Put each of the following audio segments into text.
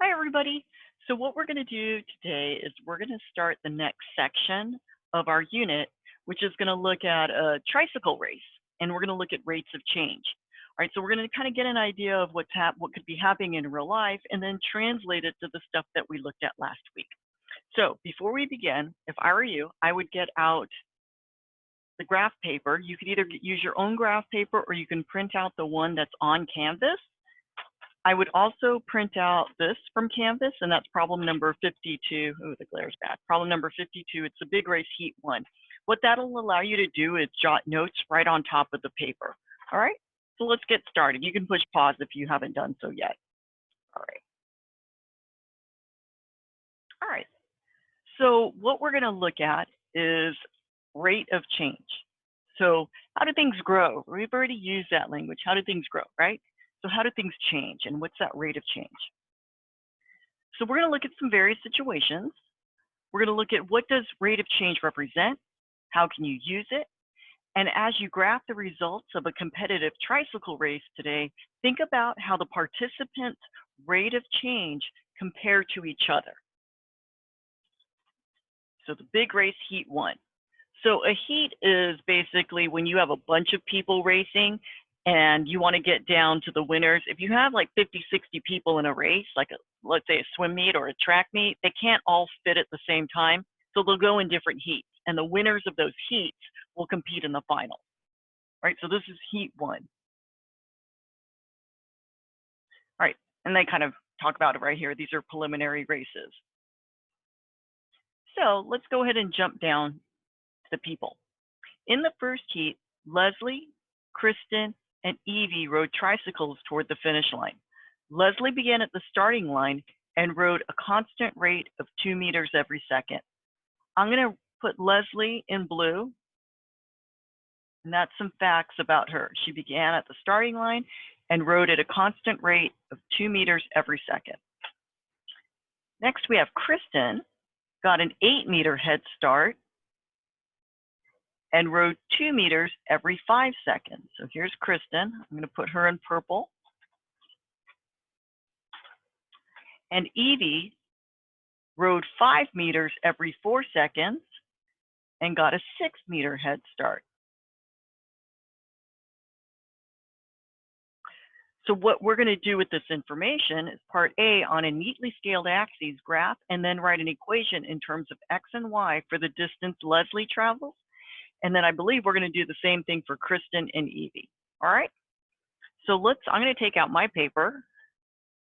Hi, everybody. So what we're going to do today is we're going to start the next section of our unit, which is going to look at a tricycle race, and we're going to look at rates of change. All right, so we're going to kind of get an idea of what could be happening in real life, and then translate it to the stuff that we looked at last week. So before we begin, if I were you, I would get out the graph paper. You could either use your own graph paper, or you can print out the one that's on Canvas. I would also print out this from Canvas, and that's problem number 52. Oh, the glare's bad. Problem number 52, it's a big race heat 1. What that'll allow you to do is jot notes right on top of the paper. All right, so let's get started. You can push pause if you haven't done so yet. All right, so what we're gonna look at is rate of change. So how do things grow? We've already used that language. How do things grow, right? So how do things change, and what's that rate of change? So we're going to look at some various situations. We're going to look at what does rate of change represent? How can you use it? And as you graph the results of a competitive tricycle race today, think about how the participants' rate of change compare to each other. So the big race, heat 1. So a heat is basically when you have a bunch of people racing and you want to get down to the winners. If you have like 50, 60 people in a race, like let's say a swim meet or a track meet, they can't all fit at the same time. So they'll go in different heats, and the winners of those heats will compete in the final. Right, so this is heat 1. All right, and they kind of talk about it right here. These are preliminary races. So let's go ahead and jump down to the people. In the first heat, Leslie, Kristen, and Evie rode tricycles toward the finish line. Leslie began at the starting line and rode a constant rate of 2 meters every second. I'm going to put Leslie in blue, and that's some facts about her. She began at the starting line and rode at a constant rate of 2 meters every second. Next, we have Kristen, got an 8-meter head start and rode 2 meters every 5 seconds. So here's Kristen. I'm going to put her in purple. And Evie rode 5 meters every 4 seconds and got a 6-meter head start. So what we're going to do with this information is part A, on a neatly scaled axes graph, and then write an equation in terms of X and Y for the distance Leslie travels. And then I believe we're going to do the same thing for Kristen and Evie. All right. So I'm going to take out my paper.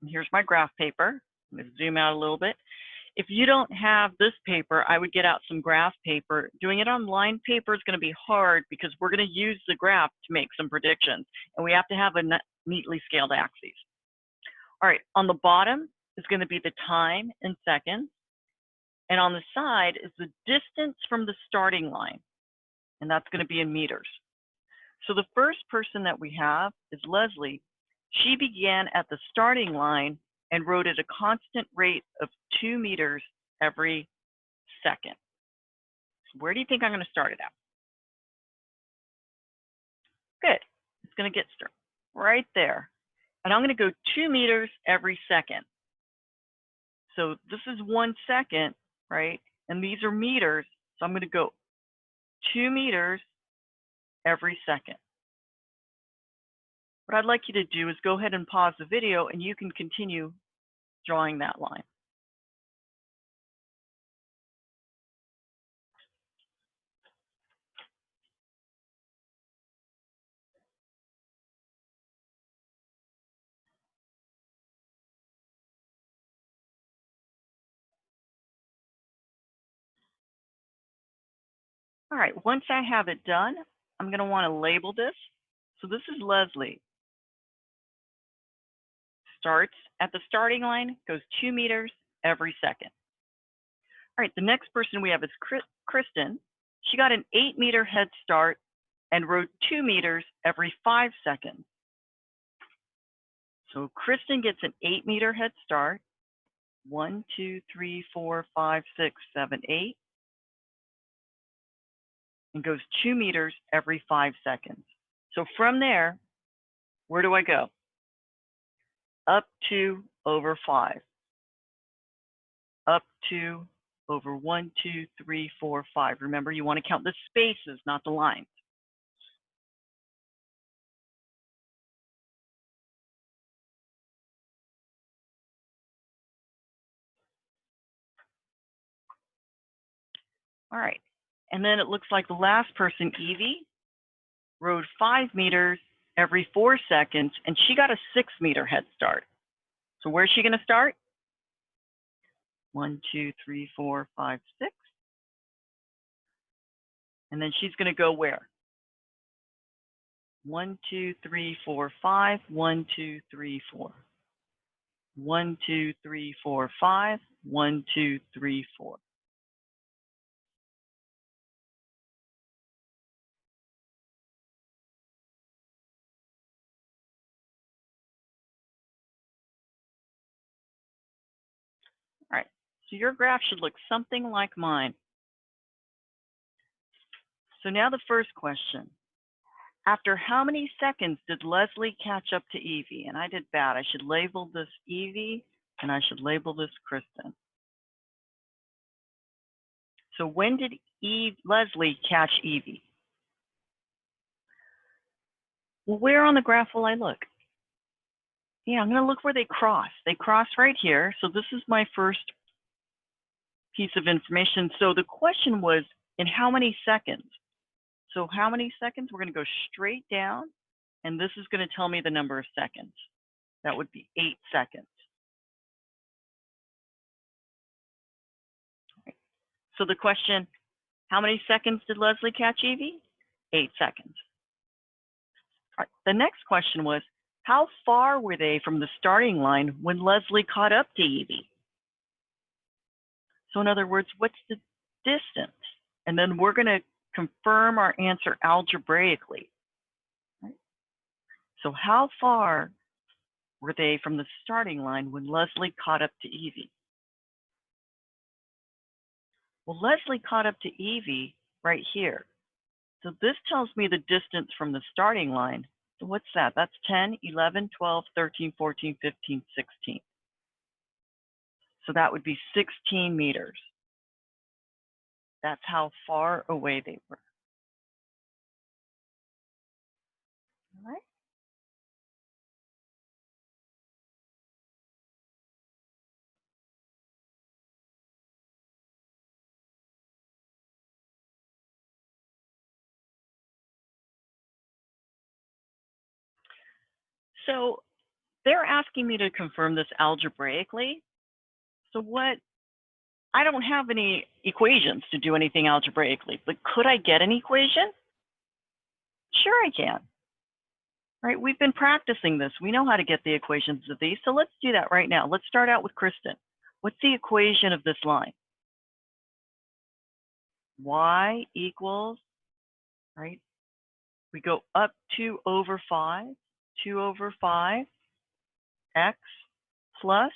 And here's my graph paper. I'm going to zoom out a little bit. If you don't have this paper, I would get out some graph paper. Doing it on line paper is going to be hard because we're going to use the graph to make some predictions. And we have to have a neatly scaled axes. All right. On the bottom is going to be the time in seconds. And on the side is the distance from the starting line. And that's going to be in meters. So the first person that we have is Leslie. She began at the starting line and rode at a constant rate of 2 meters every second. So where do you think I'm going to start it at? Good. It's going to get started right there. And I'm going to go 2 meters every second. So this is 1 second, right? And these are meters. So I'm going to go 2 meters every second. What I'd like you to do is go ahead and pause the video, and you can continue drawing that line. All right, once I have it done, I'm going to want to label this. So this is Leslie. Starts at the starting line, goes 2 meters every second. All right, the next person we have is Kristen. She got an 8-meter head start and rode 2 meters every 5 seconds. So Kristen gets an 8-meter head start. 1, 2, 3, 4, 5, 6, 7, 8. And goes 2 meters every 5 seconds. So from there, where do I go? Up 2 over 5. up to over 1, 2, 3, 4, 5. Remember, you want to count the spaces, not the lines. All right. And then it looks like the last person, Evie, rode 5 meters every 4 seconds, and she got a 6-meter head start. So where's she going to start? 1, 2, 3, 4, 5, 6. And then she's going to go where? 1, 2, 3, 4, 5. 1, 2, 3, 4. 1, 2, 3, 4, 5. 1, 2, 3, 4. All right, so your graph should look something like mine. So now the first question. After how many seconds did Leslie catch up to Evie? And I did bad. I should label this Evie, and I should label this Kristen. So when did Leslie catch Evie? Well, where on the graph will I look? Yeah, I'm going to look where they cross. They cross right here. So this is my first piece of information. So the question was, in how many seconds? So how many seconds? We're going to go straight down, and this is going to tell me the number of seconds. That would be 8 seconds. Right. So the question, how many seconds did Leslie catch Evie? 8 seconds. All right. The next question was, how far were they from the starting line when Leslie caught up to Evie? So in other words, what's the distance? And then we're going to confirm our answer algebraically. Right? So how far were they from the starting line when Leslie caught up to Evie? Well, Leslie caught up to Evie right here. So this tells me the distance from the starting line. So what's that? That's 10, 11, 12, 13, 14, 15, 16. So that would be 16 meters. That's how far away they were. All right. So they're asking me to confirm this algebraically. So I don't have any equations to do anything algebraically, but could I get an equation? Sure I can. Right, we've been practicing this. We know how to get the equations of these, so let's do that right now. Let's start out with Kristen. What's the equation of this line? Y equals, right? We go up 2 over 5, 2 over 5, x plus,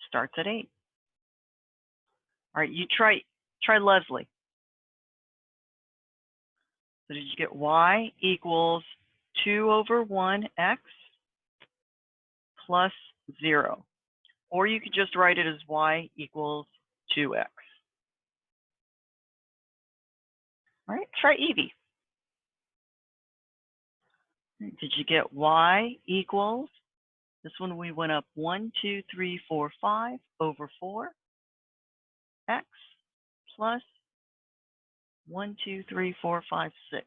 starts at 8. All right, you try Leslie. So did you get y equals 2 over 1 x plus 0? Or you could just write it as y equals 2x. All right, try Evie. Did you get y equals, this one we went up 1, 2, 3, 4, 5 over 4, x plus 1, 2, 3, 4, 5, 6.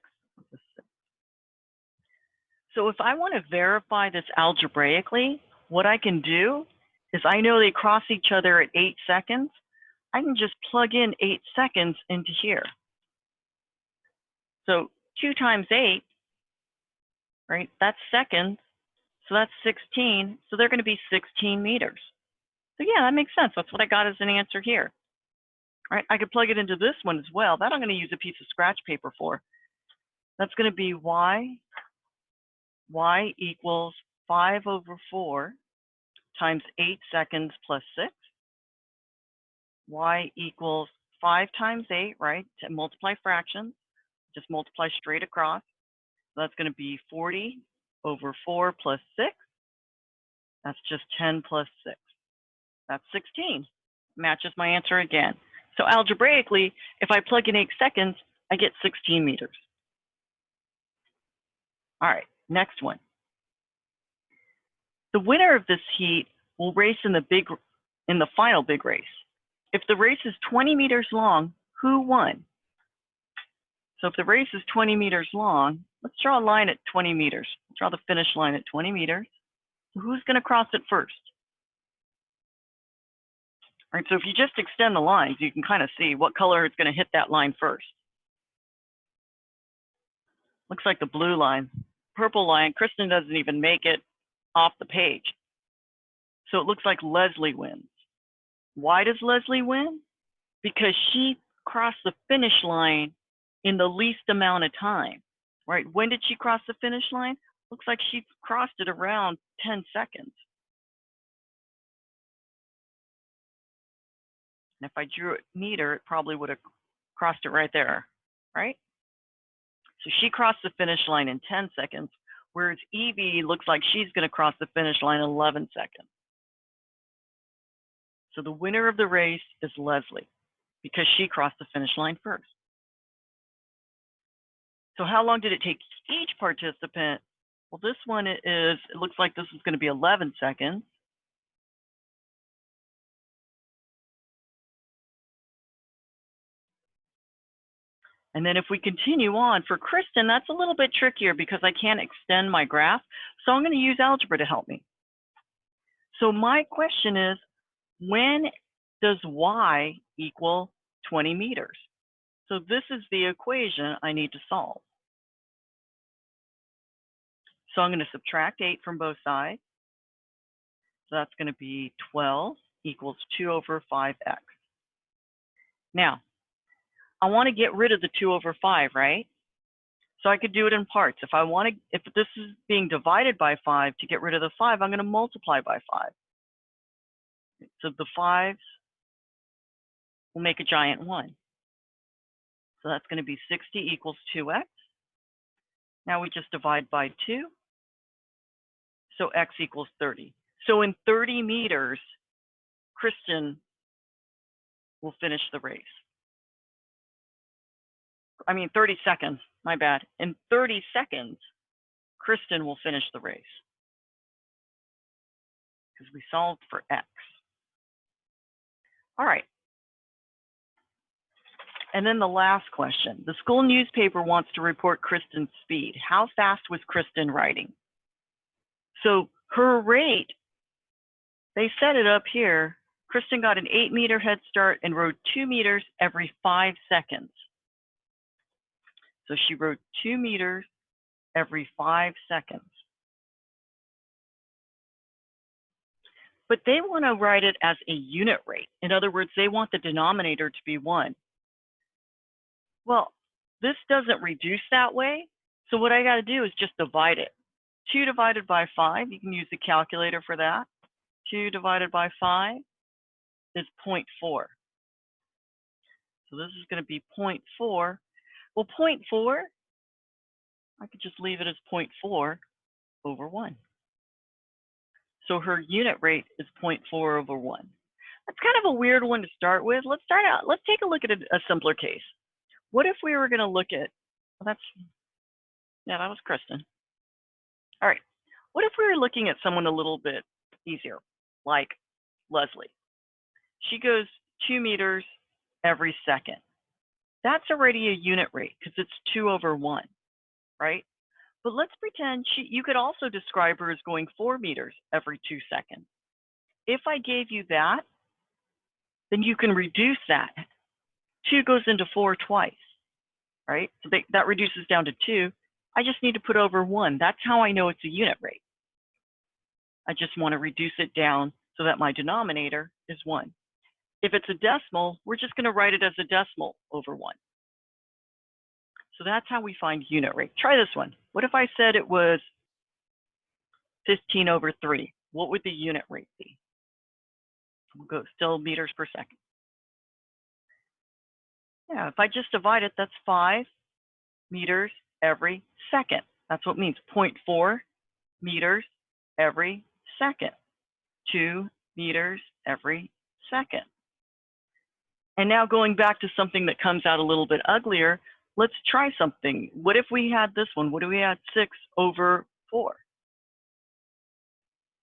So if I want to verify this algebraically, what I can do is I know they cross each other at 8 seconds. I can just plug in 8 seconds into here. So 2 times 8, right, that's seconds. So that's 16. So they're going to be 16 meters. So yeah, that makes sense. That's what I got as an answer here. All right, I could plug it into this one as well. That I'm going to use a piece of scratch paper for. That's going to be y equals 5 over 4 times 8 seconds plus 6. Y equals 5 times 8, right? To multiply fractions, just multiply straight across. So that's going to be 40 over 4 plus 6. That's just 10 plus 6. That's 16. matches my answer again. So algebraically, if I plug in 8 seconds, I get 16 meters. All right, next one. The winner of this heat will race in the final big race. If the race is 20 meters long, who won? So if the race is 20 meters long, let's draw a line at 20 meters. Draw the finish line at 20 meters. So who's going to cross it first? All right, so if you just extend the lines, you can kind of see what color is going to hit that line first. Looks like the blue line. Purple line, Kristen doesn't even make it off the page. So it looks like Leslie wins. Why does Leslie win? Because she crossed the finish line in the least amount of time, right? When did she cross the finish line? Looks like she crossed it around 10 seconds. And if I drew it neater, it probably would have crossed it right there, right? So she crossed the finish line in 10 seconds, whereas Evie looks like she's going to cross the finish line in 11 seconds. So the winner of the race is Leslie because she crossed the finish line first. So how long did it take each participant? Well, this one it looks like this is going to be 11 seconds. And then if we continue on, for Kristen, that's a little bit trickier because I can't extend my graph. So I'm going to use algebra to help me. So my question is, when does y equal 20 meters? So this is the equation I need to solve. So I'm going to subtract 8 from both sides. So that's going to be 12 equals 2 over 5x. Now, I want to get rid of the 2 over 5, right? So I could do it in parts. If this is being divided by 5, to get rid of the 5, I'm going to multiply by 5. So the 5s will make a giant 1. So that's going to be 60 equals 2x. Now we just divide by 2. So x equals 30. So in 30 meters, Kristen will finish the race. I mean, 30 seconds, my bad. In 30 seconds, Kristen will finish the race because we solved for x. All right. And then the last question. The school newspaper wants to report Kristen's speed. How fast was Kristen writing? So her rate, they set it up here. Kristen got an 8-meter head start and rode 2 meters every 5 seconds. So she rode 2 meters every 5 seconds. But they want to write it as a unit rate. In other words, they want the denominator to be 1. Well, this doesn't reduce that way. So what I got to do is just divide it. 2 divided by 5, you can use the calculator for that. 2 divided by 5 is 0.4. So this is going to be 0.4. Well, 0.4, I could just leave it as 0.4 over 1. So her unit rate is 0.4 over 1. That's kind of a weird one to start with. Let's take a look at a simpler case. What if we were going to look at, well, that was Kristen. All right. What if we were looking at someone a little bit easier, like Leslie? She goes 2 meters every second. That's already a unit rate because it's 2 over 1, right? But let's pretend you could also describe her as going 4 meters every 2 seconds. If I gave you that, then you can reduce that. 2 goes into 4 twice, right? So that reduces down to 2. I just need to put over 1. That's how I know it's a unit rate. I just want to reduce it down so that my denominator is 1. If it's a decimal, we're just going to write it as a decimal over 1. So that's how we find unit rate. Try this one. What if I said it was 15 over 3? What would the unit rate be? We'll go still meters per second. Yeah, if I just divide it, that's 5 meters every second. That's what it means. 0.4 meters every second. 2 meters every second. And now going back to something that comes out a little bit uglier, let's try something. What if we had this one? What do we had? 6/4.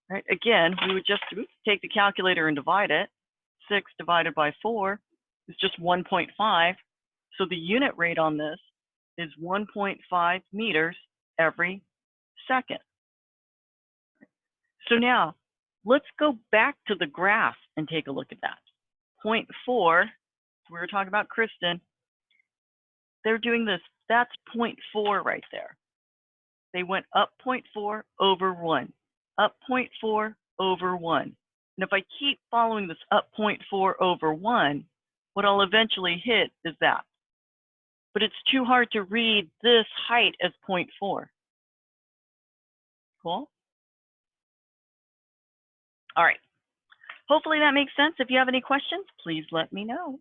Right? Again, we would just take the calculator and divide it. 6 divided by 4 is just 1.5. So the unit rate on this is 1.5 meters every second. So now let's go back to the graph and take a look at that. 0.4, we were talking about Kristen. They're doing this. That's 0.4 right there. They went up 0.4 over 1, up 0.4 over 1. And if I keep following this up 0.4 over 1, what I'll eventually hit is that. But it's too hard to read this height as 0.4. Cool? All right. Hopefully that makes sense. If you have any questions, please let me know.